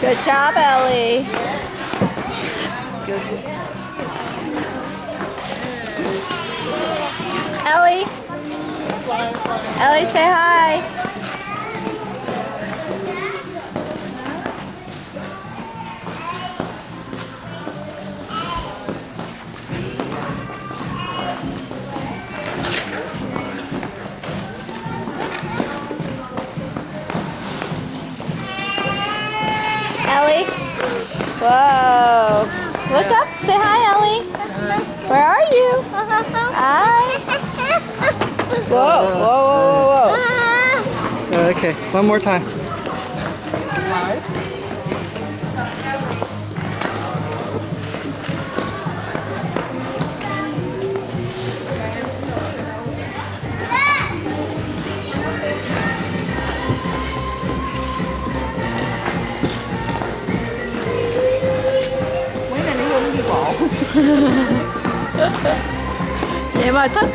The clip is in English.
Good job, Ellie. Excuse me. Ellie. Ellie, say hi. Ellie. Whoa. Look up. Say hi, Ellie. Where are you? Hi. Whoa, whoa, whoa, whoa. Okay, one more time. Vậy mà thích.